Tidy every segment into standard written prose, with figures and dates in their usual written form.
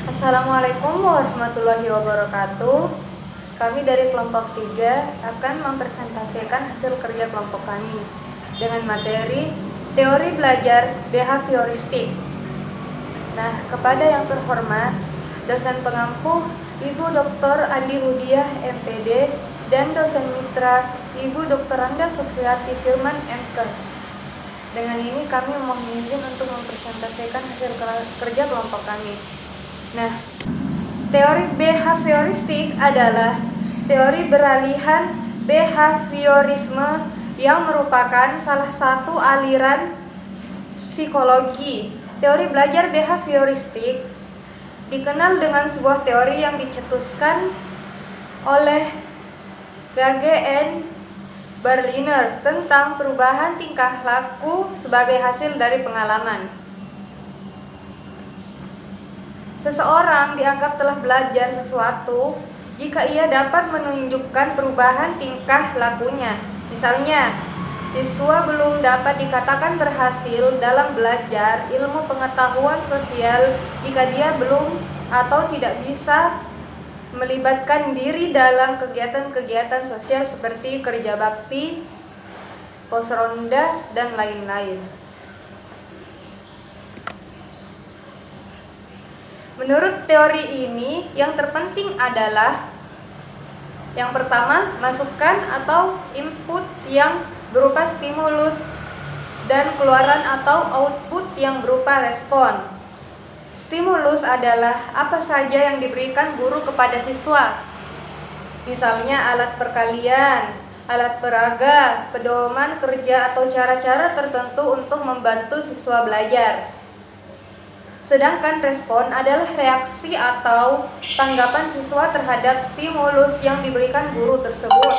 Assalamualaikum warahmatullahi wabarakatuh. Kami dari kelompok 3 akan mempresentasikan hasil kerja kelompok kami dengan materi teori belajar behavioristik. Nah, kepada yang terhormat, dosen pengampu Ibu Dr. Andi Hudiah MPD dan dosen mitra Ibu Dr. Randa Supriyati Firman MKes. Dengan ini kami mohon izin untuk mempresentasikan hasil kerja kelompok kami. Nah, teori behavioristik adalah teori beralihan behaviorisme yang merupakan salah satu aliran psikologi. Teori belajar behavioristik dikenal dengan sebuah teori yang dicetuskan oleh G.N. Berliner tentang perubahan tingkah laku sebagai hasil dari pengalaman. Seseorang dianggap telah belajar sesuatu jika ia dapat menunjukkan perubahan tingkah lakunya. Misalnya, siswa belum dapat dikatakan berhasil dalam belajar ilmu pengetahuan sosial jika dia belum atau tidak bisa melibatkan diri dalam kegiatan-kegiatan sosial seperti kerja bakti, pos ronda, dan lain-lain. Menurut teori ini, yang terpenting adalah yang pertama, masukan atau input yang berupa stimulus dan keluaran atau output yang berupa respon. Stimulus adalah apa saja yang diberikan guru kepada siswa. Misalnya alat perkalian, alat peraga, pedoman kerja atau cara-cara tertentu untuk membantu siswa belajar. Sedangkan respon adalah reaksi atau tanggapan siswa terhadap stimulus yang diberikan guru tersebut.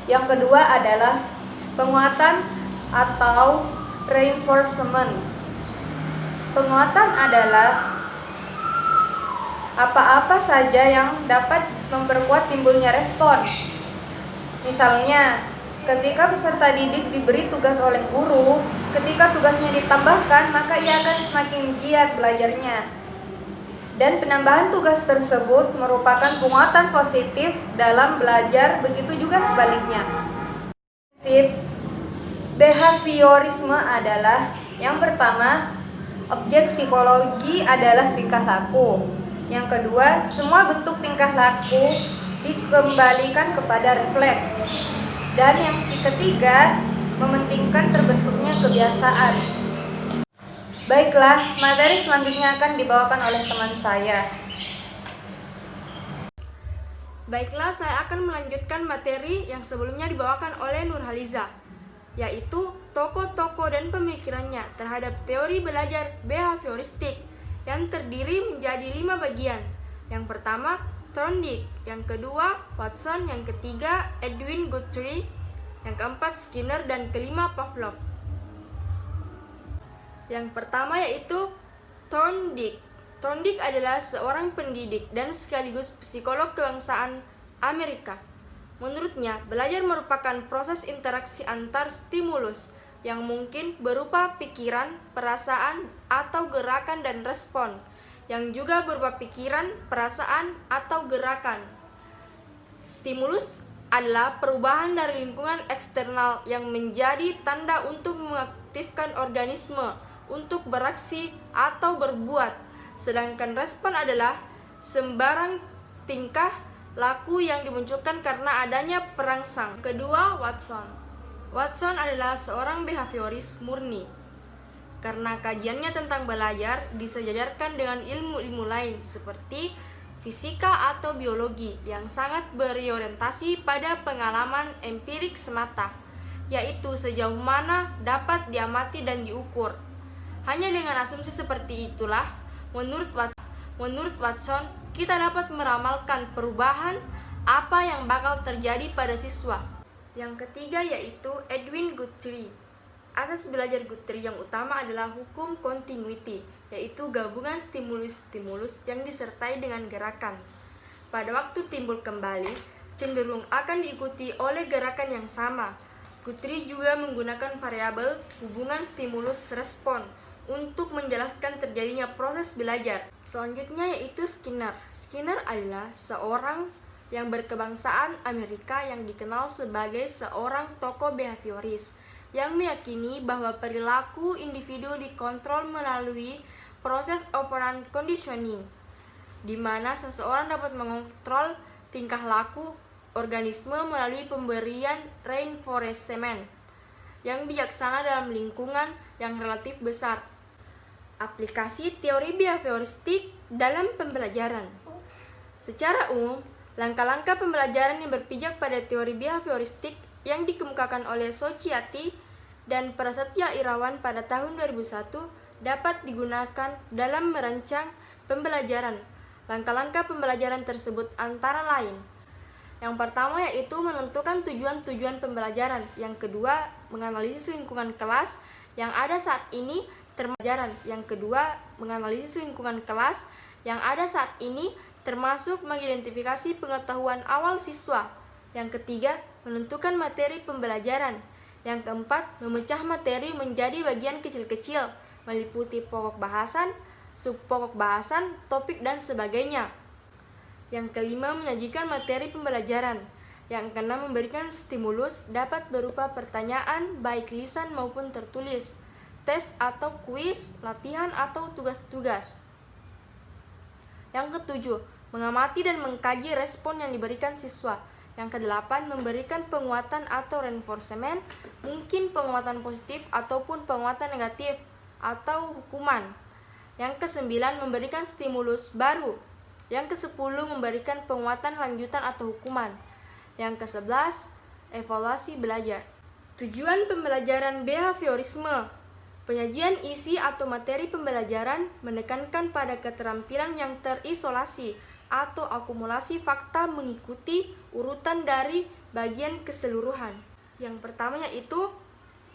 Yang kedua adalah penguatan atau reinforcement. Penguatan adalah apa-apa saja yang dapat memperkuat timbulnya respon. Misalnya, ketika peserta didik diberi tugas oleh guru, ketika tugasnya ditambahkan, maka ia akan semakin giat belajarnya. Dan penambahan tugas tersebut merupakan penguatan positif dalam belajar, begitu juga sebaliknya. Prinsip behaviorisme adalah yang pertama, objek psikologi adalah tingkah laku. Yang kedua, semua bentuk tingkah laku dikembalikan kepada refleks. Dan yang ketiga, mementingkan terbentuknya kebiasaan. Baiklah, materi selanjutnya akan dibawakan oleh teman saya. Baiklah, saya akan melanjutkan materi yang sebelumnya dibawakan oleh Nurhaliza, yaitu tokoh-tokoh dan pemikirannya terhadap teori belajar behavioristik yang terdiri menjadi 5 bagian. Yang pertama, Thorndike, yang kedua Watson, yang ketiga Edwin Guthrie, yang keempat Skinner, dan kelima Pavlov. Yang pertama yaitu Thorndike. Thorndike adalah seorang pendidik dan sekaligus psikolog kebangsaan Amerika. Menurutnya, belajar merupakan proses interaksi antar stimulus yang mungkin berupa pikiran, perasaan, atau gerakan dan respon, yang juga berupa pikiran, perasaan, atau gerakan. Stimulus adalah perubahan dari lingkungan eksternal yang menjadi tanda untuk mengaktifkan organisme untuk beraksi atau berbuat, sedangkan respon adalah sembarang tingkah laku yang dimunculkan karena adanya perangsang. Kedua, Watson. Watson adalah seorang behavioris murni. Karena kajiannya tentang belajar disejajarkan dengan ilmu-ilmu lain seperti fisika atau biologi yang sangat berorientasi pada pengalaman empirik semata, yaitu sejauh mana dapat diamati dan diukur. Hanya dengan asumsi seperti itulah, menurut Watson, kita dapat meramalkan perubahan apa yang bakal terjadi pada siswa. Yang ketiga yaitu Edwin Guthrie. Asas belajar Guthrie yang utama adalah hukum continuity, yaitu gabungan stimulus-stimulus yang disertai dengan gerakan. Pada waktu timbul kembali, cenderung akan diikuti oleh gerakan yang sama. Guthrie juga menggunakan variabel hubungan stimulus-respon untuk menjelaskan terjadinya proses belajar. Selanjutnya yaitu Skinner. Skinner adalah seorang yang berkebangsaan Amerika yang dikenal sebagai seorang tokoh behavioris yang meyakini bahwa perilaku individu dikontrol melalui proses operant conditioning, di mana seseorang dapat mengontrol tingkah laku organisme melalui pemberian reinforcement yang bijaksana dalam lingkungan yang relatif besar. Aplikasi teori behavioristik dalam pembelajaran. Secara umum, langkah-langkah pembelajaran yang berpijak pada teori behavioristik yang dikemukakan oleh Society dan Prasetya Irawan pada tahun 2001 dapat digunakan dalam merancang pembelajaran. Langkah-langkah pembelajaran tersebut antara lain: yang pertama yaitu menentukan tujuan-tujuan pembelajaran. Yang kedua, menganalisis lingkungan kelas yang ada saat ini terpelajaran. Yang kedua, menganalisis lingkungan kelas yang ada saat ini termasuk mengidentifikasi pengetahuan awal siswa. Yang ketiga, menentukan materi pembelajaran. Yang keempat, memecah materi menjadi bagian kecil-kecil, meliputi pokok bahasan, subpokok bahasan, topik, dan sebagainya. Yang kelima, menyajikan materi pembelajaran. Yang keenam, memberikan stimulus dapat berupa pertanyaan baik lisan maupun tertulis, tes atau kuis, latihan atau tugas-tugas. Yang ketujuh, mengamati dan mengkaji respon yang diberikan siswa. Yang kedelapan, memberikan penguatan atau reinforcement, mungkin penguatan positif ataupun penguatan negatif atau hukuman. Yang kesembilan, memberikan stimulus baru. Yang kesepuluh, memberikan penguatan lanjutan atau hukuman. Yang kesebelas, evaluasi belajar. Tujuan pembelajaran behaviorisme. Penyajian isi atau materi pembelajaran menekankan pada keterampilan yang terisolasi atau akumulasi fakta mengikuti urutan dari bagian keseluruhan. Yang pertama yaitu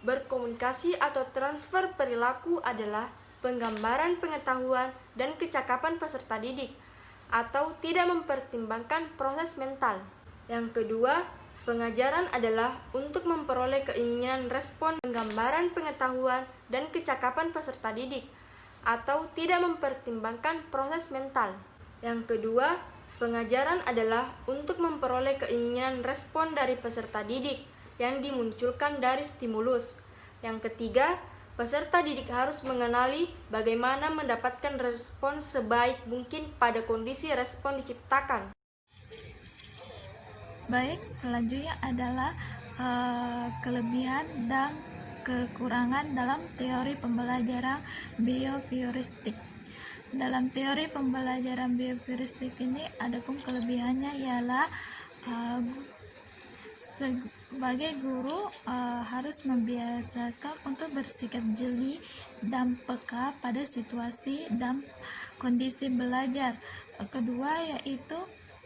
berkomunikasi atau transfer perilaku adalah penggambaran pengetahuan dan kecakapan peserta didik atau tidak mempertimbangkan proses mental. Yang kedua, pengajaran adalah untuk memperoleh keinginan respon penggambaran pengetahuan dan kecakapan peserta didik atau tidak mempertimbangkan proses mental. Yang kedua, pengajaran adalah untuk memperoleh keinginan respon dari peserta didik yang dimunculkan dari stimulus. Yang ketiga, peserta didik harus mengenali bagaimana mendapatkan respon sebaik mungkin pada kondisi respon diciptakan. Baik, selanjutnya adalah kelebihan dan kekurangan dalam teori pembelajaran behavioristik. Dalam teori pembelajaran behavioristik ini, adapun kelebihannya ialah sebagai guru harus membiasakan untuk bersikap jeli dan peka pada situasi dan kondisi belajar. Kedua yaitu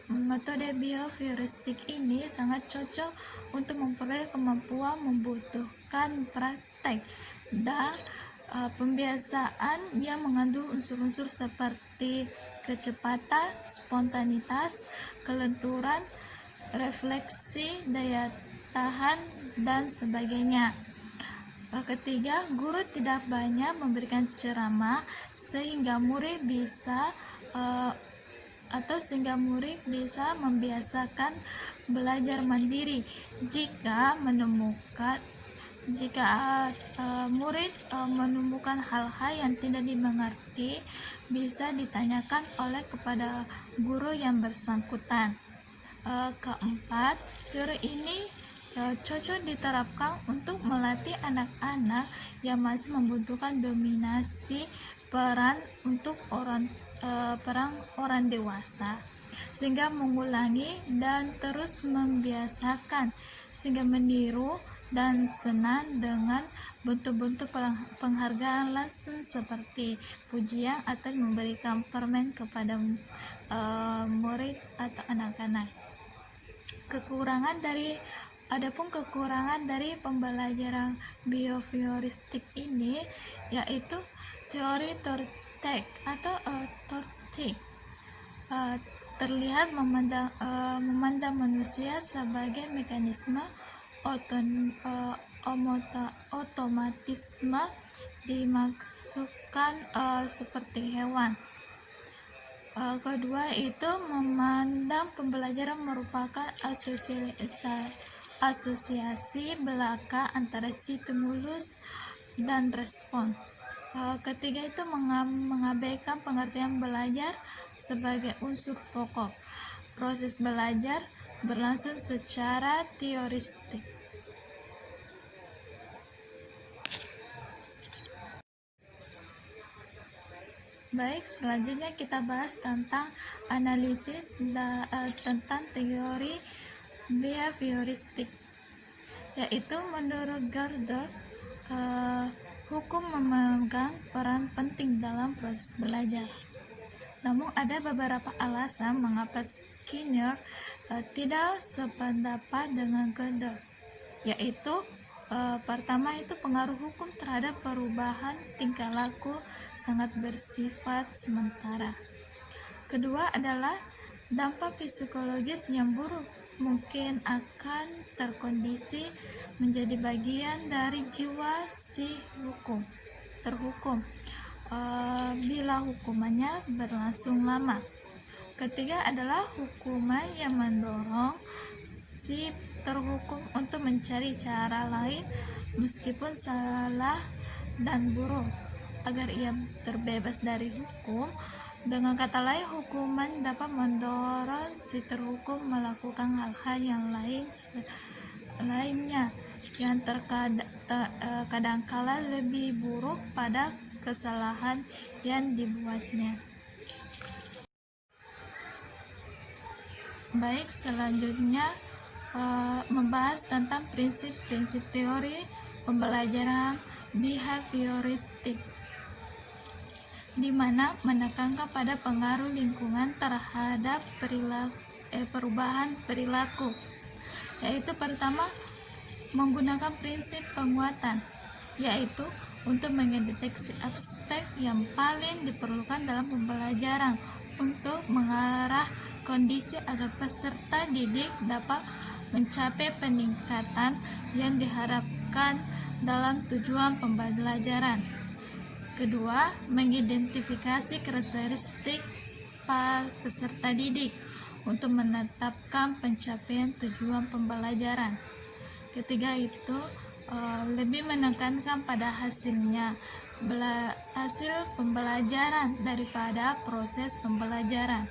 metode behavioristik ini sangat cocok untuk memperoleh kemampuan membutuhkan praktek dan pembiasaan yang mengandung unsur-unsur seperti kecepatan, spontanitas, kelenturan, refleksi, daya tahan, dan sebagainya. Ketiga, guru tidak banyak memberikan ceramah sehingga murid bisa membiasakan belajar mandiri. Jika murid menemukan hal-hal yang tidak dimengerti, bisa ditanyakan kepada guru yang bersangkutan. Keempat, teori ini cocok diterapkan untuk melatih anak-anak yang masih membutuhkan dominasi peran orang dewasa, sehingga mengulangi dan terus membiasakan sehingga meniru dan senang dengan bentuk-bentuk penghargaan langsung seperti pujian atau memberikan permen kepada murid atau anak-anak. Adapun kekurangan dari pembelajaran behavioristik ini yaitu teori Tortek atau Torcik terlihat memandang manusia sebagai mekanisme otomatisme dimaksudkan seperti hewan. Kedua itu memandang pembelajaran merupakan asosiasi belaka antara stimulus dan respon. Ketiga itu mengabaikan pengertian belajar sebagai unsur pokok. Proses belajar berlangsung secara teoristik. Baik, selanjutnya kita bahas tentang analisis tentang teori behavioristik, yaitu menurut Gardner, hukum memegang peran penting dalam proses belajar. Namun ada beberapa alasan mengapa Skinner tidak sependapat dengan Gardner, yaitu pertama itu pengaruh hukum terhadap perubahan tingkah laku sangat bersifat sementara. Kedua adalah dampak psikologis yang buruk mungkin akan terkondisi menjadi bagian dari jiwa si terhukum bila hukumannya berlangsung lama. Ketiga adalah hukuman yang mendorong si terhukum untuk mencari cara lain meskipun salah dan buruk agar ia terbebas dari hukum. Dengan kata lain, hukuman dapat mendorong si terhukum melakukan hal-hal yang lainnya yang kadangkala lebih buruk pada kesalahan yang dibuatnya. Baik, selanjutnya membahas tentang prinsip-prinsip teori pembelajaran behavioristik, di mana menekankan pada pengaruh lingkungan terhadap perubahan perilaku, yaitu pertama menggunakan prinsip penguatan, yaitu untuk mendeteksi aspek yang paling diperlukan dalam pembelajaran untuk mengarah kondisi agar peserta didik dapat mencapai peningkatan yang diharapkan dalam tujuan pembelajaran. Kedua, mengidentifikasi karakteristik peserta didik untuk menetapkan pencapaian tujuan pembelajaran. Ketiga itu lebih menekankan pada hasil pembelajaran daripada proses pembelajaran.